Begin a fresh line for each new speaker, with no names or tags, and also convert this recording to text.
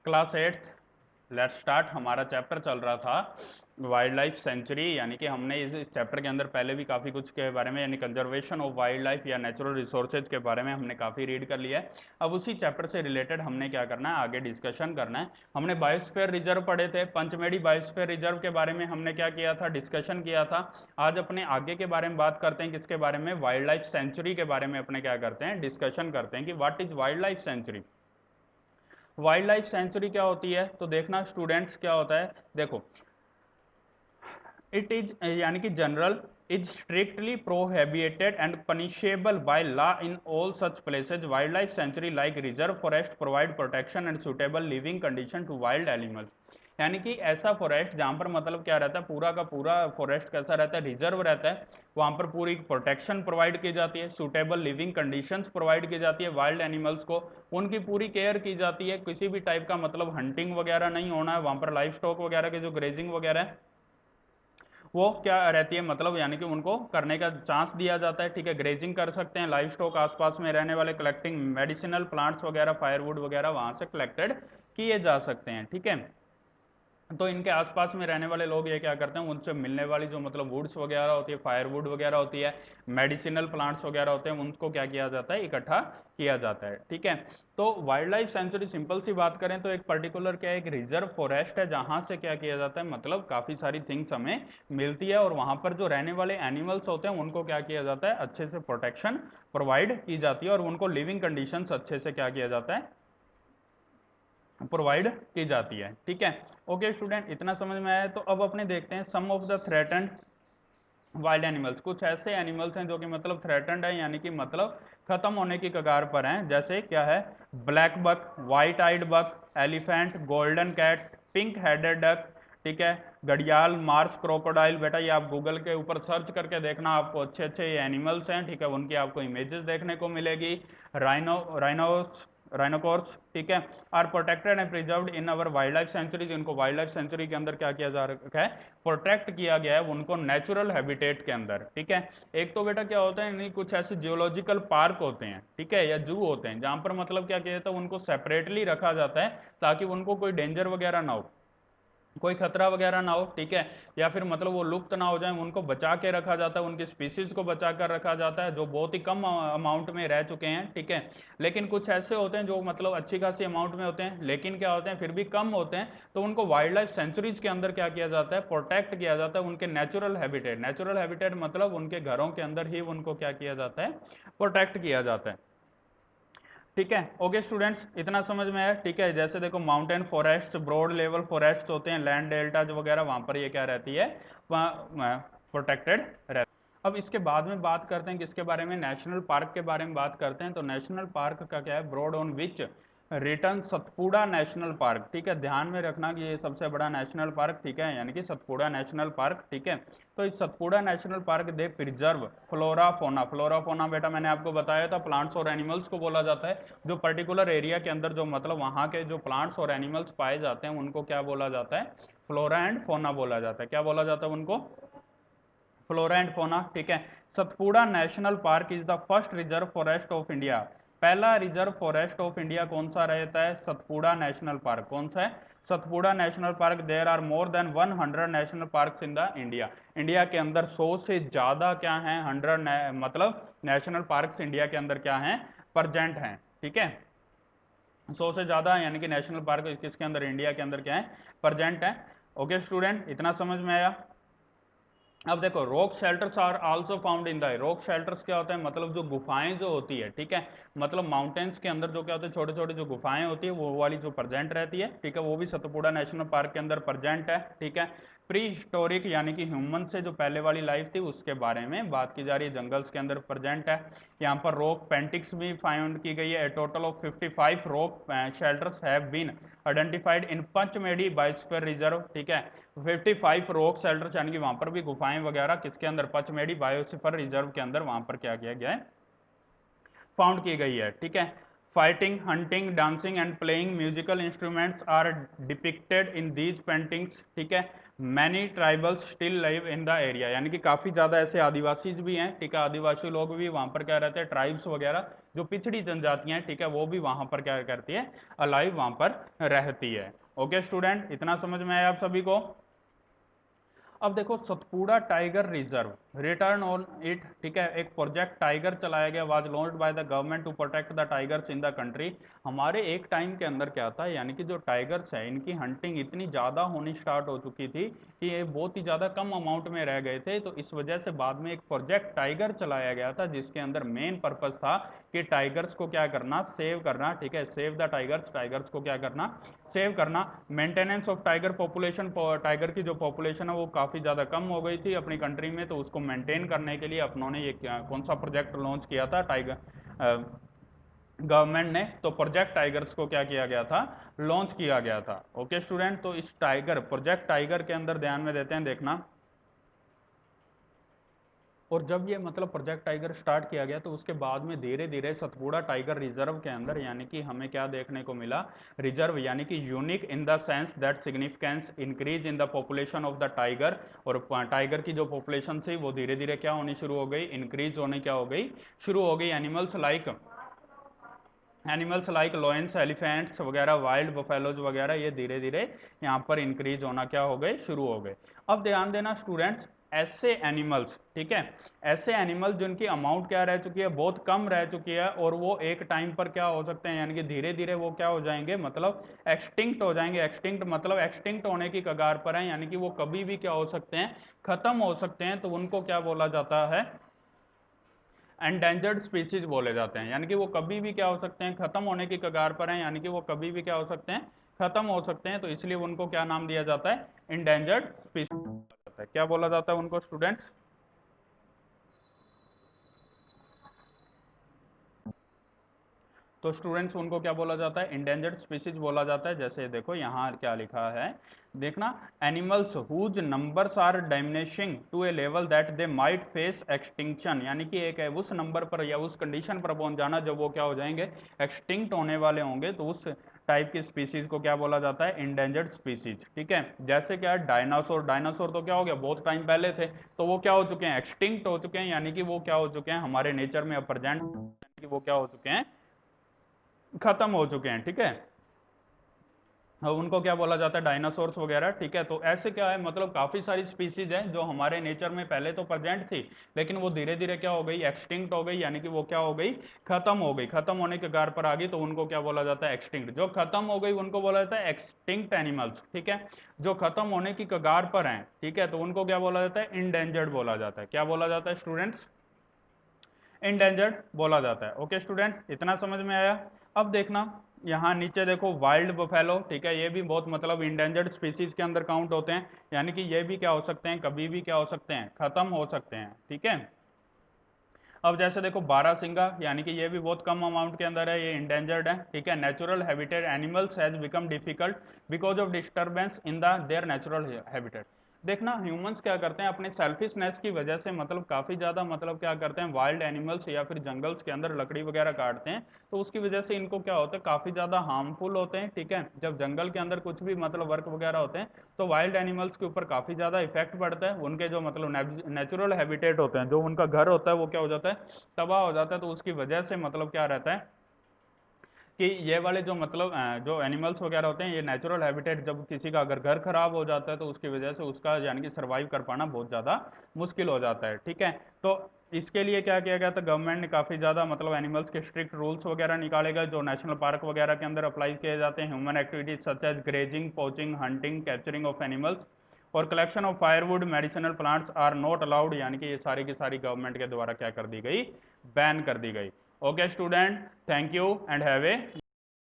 Class 8th, let's start. हमारा chapter चल रहा था वाइल्ड लाइफ सेंचुरी, यानी कि हमने इस चैप्टर के अंदर पहले भी काफ़ी कुछ के बारे में, यानी कंजर्वेशन ऑफ वाइल्ड लाइफ या नेचुरल रिसोर्सेज के बारे में हमने काफ़ी रीड कर लिया है। अब उसी चैप्टर से रिलेटेड हमने क्या करना है, आगे डिस्कशन करना है। हमने बायोस्फीयर रिजर्व पढ़े थे, पंचमेड़ी बायोस्फीयर रिजर्व के बारे में हमने क्या किया था, डिस्कशन किया था। आज अपने आगे के बारे में बात करते हैं, किसके बारे में, वाइल्ड लाइफ सेंचुरी के बारे में अपने क्या करते हैं, डिस्कशन करते हैं कि what is wild life sanctuary. Wild life sanctuary क्या होती है, तो देखना स्टूडेंट्स क्या होता है, देखो इट इज यानी कि general is strictly prohibited and punishable by law in all such places. Wildlife sanctuary like reserve forest provide protection and suitable living condition to wild animals. यानी कि ऐसा फॉरेस्ट जहाँ पर मतलब क्या रहता है, पूरा का पूरा फॉरेस्ट कैसा रहता है, रिजर्व रहता है, वहाँ पर पूरी प्रोटेक्शन प्रोवाइड की जाती है, सूटेबल लिविंग कंडीशंस प्रोवाइड की जाती है वाइल्ड एनिमल्स को, उनकी पूरी केयर की जाती है, किसी भी टाइप का मतलब हंटिंग वगैरह नहीं होना है वहाँ पर, लाइफ स्टॉक वगैरह के जो ग्रेजिंग वगैरह है वो क्या रहती है, मतलब यानी कि उनको करने का चांस दिया जाता है, ठीक है। ग्रेजिंग कर सकते हैं, लाइफ स्टॉक आसपास में रहने वाले, कलेक्टिंग मेडिसिनल प्लांट्स वगैरह, फायरवुड वगैरह वहाँ से कलेक्टेड किए जा सकते हैं, ठीक है। तो इनके आसपास में रहने वाले लोग ये क्या करते हैं, उनसे मिलने वाली जो मतलब वुड्स वगैरह होती है, फायरवुड वगैरह होती है, मेडिसिनल प्लांट्स वगैरह होते हैं, उनको क्या किया जाता है, इकट्ठा किया जाता है, ठीक है। तो वाइल्ड लाइफ सेंचुरी सिंपल सी बात करें तो एक पर्टिकुलर क्या है, एक रिजर्व फॉरेस्ट है जहां से क्या किया जाता है, मतलब काफी सारी थिंग्स हमें मिलती है, और वहां पर जो रहने वाले एनिमल्स होते हैं उनको क्या किया जाता है, अच्छे से प्रोटेक्शन प्रोवाइड की जाती है, और उनको लिविंग कंडीशंस अच्छे से क्या किया जाता है, प्रोवाइड की जाती है, ठीक है। ओके स्टूडेंट, इतना समझ में आया। तो अब अपने देखते हैं some of the threatened wild animals. कुछ ऐसे एनिमल्स हैं जो कि मतलब थ्रेटन्ड है, यानी कि मतलब खत्म होने की कगार पर हैं, जैसे क्या है, black buck, white eyed buck, elephant, golden cat, pink headed duck, ठीक है, घड़ियाल, मार्स क्रोकोडाइल। बेटा ये आप गूगल के ऊपर सर्च करके देखना, आपको अच्छे अच्छे ये एनिमल्स हैं, ठीक है, उनकी आपको इमेजेस देखने को मिलेगी। राइनोस राइनोकॉर्स, ठीक है, are protected and preserved in our wildlife sanctuaries. इनको वाइल्ड लाइफ सेंचुरी के अंदर क्या किया जा रखा है, प्रोटेक्ट किया गया है उनको नेचुरल हैबिटेट के अंदर, ठीक है। एक तो बेटा क्या होता है, नहीं कुछ ऐसे जियोलॉजिकल पार्क होते हैं, ठीक है, या जू होते हैं, जहां पर मतलब क्या किया जाता है, उनको सेपरेटली रखा जाता है ताकि उनको कोई डेंजर वगैरह ना हो, कोई खतरा वगैरह ना हो, ठीक है, या फिर मतलब वो लुप्त ना हो जाए, उनको बचा के रखा जाता है, उनकी स्पीसीज को बचा कर रखा जाता है जो बहुत ही कम अमाउंट में रह चुके हैं, ठीक है। लेकिन कुछ ऐसे होते हैं जो मतलब अच्छी खासी अमाउंट में होते हैं, लेकिन क्या होते हैं, फिर भी कम होते हैं, तो उनको वाइल्ड लाइफ सेंचुरीज के अंदर क्या किया जाता है, प्रोटेक्ट किया जाता है, उनके नेचुरल हैबिटेट, नेचुरल हैबिटेट मतलब उनके घरों के अंदर ही उनको क्या किया जाता है, प्रोटेक्ट किया जाता है, ठीक है। ओके स्टूडेंट्स, इतना समझ में आया, ठीक है। जैसे देखो mountain forest, broad level forest होते हैं, लैंड डेल्टाज वगैरह, वहां पर ये क्या रहती है, वहाँ प्रोटेक्टेड रहती है। अब इसके बाद में बात करते हैं किसके बारे में, नेशनल पार्क के बारे में बात करते हैं। तो नेशनल पार्क का क्या है, broad on which return Satpura national park, ठीक है, ध्यान में रखना कि ये सबसे बड़ा नेशनल पार्क, ठीक है, यानी कि सतपुड़ा नेशनल पार्क, ठीक है। तो इस Satpura national park they preserve flora fauna. Flora fauna बेटा मैंने आपको बताया था, प्लांट्स और एनिमल्स को बोला जाता है, जो पर्टिकुलर एरिया के अंदर जो मतलब वहाँ के जो प्लांट्स और एनिमल्स पाए जाते हैं उनको क्या बोला जाता है, फ्लोरा एंड फोना बोला जाता है। क्या बोला जाता है उनको, फ्लोरा एंड फोना, ठीक है। Satpura national park is the first reserve forest of India. पहला रिजर्व फॉरेस्ट ऑफ इंडिया कौन सा रहता है, सतपुड़ा नेशनल पार्क, कौन सा है, Satpura national park. There are more than 100 national parks in the India. India के अंदर 100 से ज्यादा क्या है, 100 मतलब नेशनल पार्क्स इंडिया के अंदर क्या है, प्रजेंट हैं, ठीक है। 100 से ज्यादा यानी कि नेशनल पार्क किसके अंदर, इंडिया के अंदर क्या है, प्रजेंट है। ओके स्टूडेंट, इतना समझ में आया। अब देखो rock shelters are also found in the, rock shelters क्या होता है, मतलब जो गुफाएं जो होती है, ठीक है, मतलब माउंटेन्स के अंदर जो क्या होते हैं, छोटे छोटे जो गुफाएं होती है वो वाली जो प्रेजेंट रहती है, ठीक है, वो भी सतपुड़ा नेशनल पार्क के अंदर प्रेजेंट है, ठीक है। प्री हिस्टोरिक यानी कि ह्यूमन से जो पहले वाली लाइफ थी उसके बारे में बात की जा रही है, जंगल्स के अंदर प्रेजेंट है। यहाँ पर रॉक पेंटिक्स भी फाउंड की गई है। Total of 55 rock shelters have been identified in Pachmarhi biosphere reserve, ठीक है। 55 रॉक शेल्टर्स यानी कि वहां पर भी गुफाएं वगैरह किसके अंदर, पचमेड़ी बायोस्फीयर रिजर्व के अंदर वहां पर क्या किया गया है, फाउंड की गई है, ठीक है। Fighting, hunting, dancing and playing musical instruments are depicted in these paintings, ठीक है। Many tribals still live in the area, यानी कि काफ़ी ज़्यादा ऐसे आदिवासी भी हैं, ठीक है, आदिवासी लोग भी वहाँ पर क्या रहते हैं, ट्राइब्स वगैरह जो पिछड़ी जनजातियाँ हैं, ठीक है, वो भी वहाँ पर क्या करती है, अलाइव वहाँ पर रहती है। ओके स्टूडेंट, इतना समझ में आया आप सभी को। अब देखो Satpura tiger reserve, return on it, ठीक है, एक प्रोजेक्ट टाइगर चलाया गया, was launched by the government to protect the tigers in the country. हमारे एक टाइम के अंदर क्या था, यानी कि जो टाइगर्स है इनकी हंटिंग इतनी ज़्यादा होनी स्टार्ट हो चुकी थी कि ये बहुत ही ज़्यादा कम अमाउंट में रह गए थे, तो इस वजह से बाद में एक प्रोजेक्ट टाइगर चलाया गया था जिसके अंदर मेन पर्पज़ था कि टाइगर्स को क्या करना, सेव करना, ठीक है, सेव द टाइगर्स, टाइगर्स को क्या करना, सेव करना। Maintenance of tiger population, tiger की जो पॉपुलेशन है वो काफ़ी ज़्यादा कम हो गई थी अपनी कंट्री में, तो उसको मेंटेन करने के लिए अपनों ये कौन सा प्रोजेक्ट लॉन्च किया था, टाइगर गवर्नमेंट ने, तो प्रोजेक्ट टाइगर्स को क्या किया गया था, लॉन्च किया गया था। ओके स्टूडेंट, तो इस टाइगर प्रोजेक्ट टाइगर के अंदर ध्यान में देते हैं, देखना, और जब ये मतलब प्रोजेक्ट टाइगर स्टार्ट किया गया तो उसके बाद में धीरे धीरे सतपुड़ा टाइगर रिजर्व के अंदर यानी कि हमें क्या देखने को मिला, रिजर्व यानी कि unique in the sense that significance increase in the population of the tiger, और टाइगर की जो पॉपुलेशन थी वो धीरे धीरे क्या होनी शुरू हो गई, इंक्रीज होने क्या हो गई, शुरू हो गई। एनिमल्स लाइक लॉयंस, एलिफेंट्स वगैरह, वाइल्ड बफेलोज वगैरह, ये धीरे धीरे यहाँ पर इंक्रीज होना क्या हो गए, शुरू हो गए। अब ध्यान देना स्टूडेंट्स, ऐसे एनिमल्स, ठीक है, ऐसे एनिमल जिनकी अमाउंट क्या रह चुकी है, बहुत कम रह चुकी है, और वो एक टाइम पर क्या हो सकते हैं, यानी कि धीरे धीरे वो क्या हो जाएंगे, मतलब एक्सटिंक्ट हो जाएंगे। एक्सटिंक्ट मतलब एक्सटिंक्ट होने की कगार पर है, यानी कि वो कभी भी क्या हो सकते हैं, खत्म हो सकते हैं, तो उनको क्या बोला जाता है, एंडेंजर्ड स्पीसीज बोले जाते हैं। यानी कि वो कभी भी क्या हो सकते हैं, खत्म होने की कगार पर हैं, यानी कि वो कभी भी क्या हो सकते हैं, खत्म हो सकते हैं, तो इसलिए उनको क्या नाम दिया जाता है, इंडेंजर्ड स्पीसीज। क्या बोला जाता है उनको स्टूडेंट्स, तो स्टूडेंट्स उनको क्या बोला जाता है, इंडेंजर्ड स्पीसीज बोला जाता है। जैसे देखो यहाँ क्या लिखा है, देखना, animals whose numbers are diminishing to a level that they might face extinction, यानी कि एक है उस नंबर पर या उस कंडीशन पर पहुंच जाना जब वो क्या हो जाएंगे, एक्सटिंक्ट होने वाले होंगे, तो उस टाइप की स्पीसीज को क्या बोला जाता है, इंडेंजर्ड स्पीसीज, ठीक है। जैसे क्या डायनासोर, डायनासोर तो क्या हो गया, बहुत टाइम पहले थे, तो वो क्या हो चुके हैं, एक्सटिंक्ट हो चुके हैं, यानी कि वो क्या हो चुके हैं, हमारे नेचर में प्रेजेंट, वो क्या हो चुके हैं, खत्म हो चुके हैं, ठीक है। अब उनको क्या बोला जाता है, डायनासोर्स वगैरह, ठीक है। तो ऐसे क्या है, मतलब काफी सारी स्पीसीज हैं जो हमारे नेचर में पहले तो प्रेजेंट थी, लेकिन वो धीरे धीरे क्या हो गई, एक्सटिंक्ट हो गई, यानी कि वो क्या हो गई, खत्म हो गई, खत्म होने के कगार पर आ गई, तो उनको क्या बोला जाता है, एक्सटिंक्ट। जो खत्म हो गई उनको बोला जाता है एक्सटिंक्ट एनिमल्स, ठीक है। जो खत्म होने की कगार पर हैं, ठीक है, तो उनको क्या बोला जाता है, इंडेंजर्ड बोला जाता है। क्या बोला जाता है स्टूडेंट्स, इंडेंजर्ड बोला जाता है। ओके स्टूडेंट, इतना समझ में आया। अब देखना यहाँ नीचे देखो, वाइल्ड बफेलो, ठीक है, ये भी बहुत मतलब इंडेंजर्ड स्पीसीज के अंदर काउंट होते हैं, यानी कि ये भी क्या हो सकते हैं, कभी भी क्या हो सकते हैं, खत्म हो सकते हैं, ठीक है। अब जैसे देखो बारहसिंगा, यानी कि ये भी बहुत कम अमाउंट के अंदर है, ये इंडेंजर्ड है, ठीक है। Natural habitat animals has become difficult because of disturbance in the there natural habitat. देखना ह्यूमंस क्या करते हैं, अपने सेल्फिशनेस की वजह से मतलब काफ़ी ज़्यादा मतलब क्या करते हैं, वाइल्ड एनिमल्स या फिर जंगल्स के अंदर लकड़ी वगैरह काटते हैं, तो उसकी वजह से इनको क्या होता है, काफ़ी ज़्यादा हार्मफुल होते हैं, ठीक है। जब जंगल के अंदर कुछ भी मतलब वर्क वगैरह होते हैं तो वाइल्ड एनिमल्स के ऊपर काफ़ी ज़्यादा इफेक्ट पड़ता है, उनके जो मतलब नेचुरल हैबिटेट होते हैं, जो उनका घर होता है, वो क्या हो जाता है, तबाह हो जाता है। तो उसकी वजह से मतलब क्या रहता है कि ये वाले जो मतलब जो एनिमल्स वगैरह होते हैं, ये नेचुरल हैबिटेट, जब किसी का अगर घर खराब हो जाता है तो उसकी वजह से उसका यानी कि सर्वाइव कर पाना बहुत ज़्यादा मुश्किल हो जाता है, ठीक है। तो इसके लिए क्या किया गया था, गवर्नमेंट ने काफ़ी ज़्यादा मतलब एनिमल्स के स्ट्रिक्ट रूल्स वगैरह निकाले गए, जो नेशनल पार्क वगैरह के अंदर अप्लाई किए जाते हैं। Human activities such as grazing, poaching, hunting, capturing of animals और collection of firewood, medicinal plants are not allowed, यानी कि ये सारी की सारी गवर्नमेंट के द्वारा क्या कर दी गई, बैन कर दी गई। Okay student, thank you and have a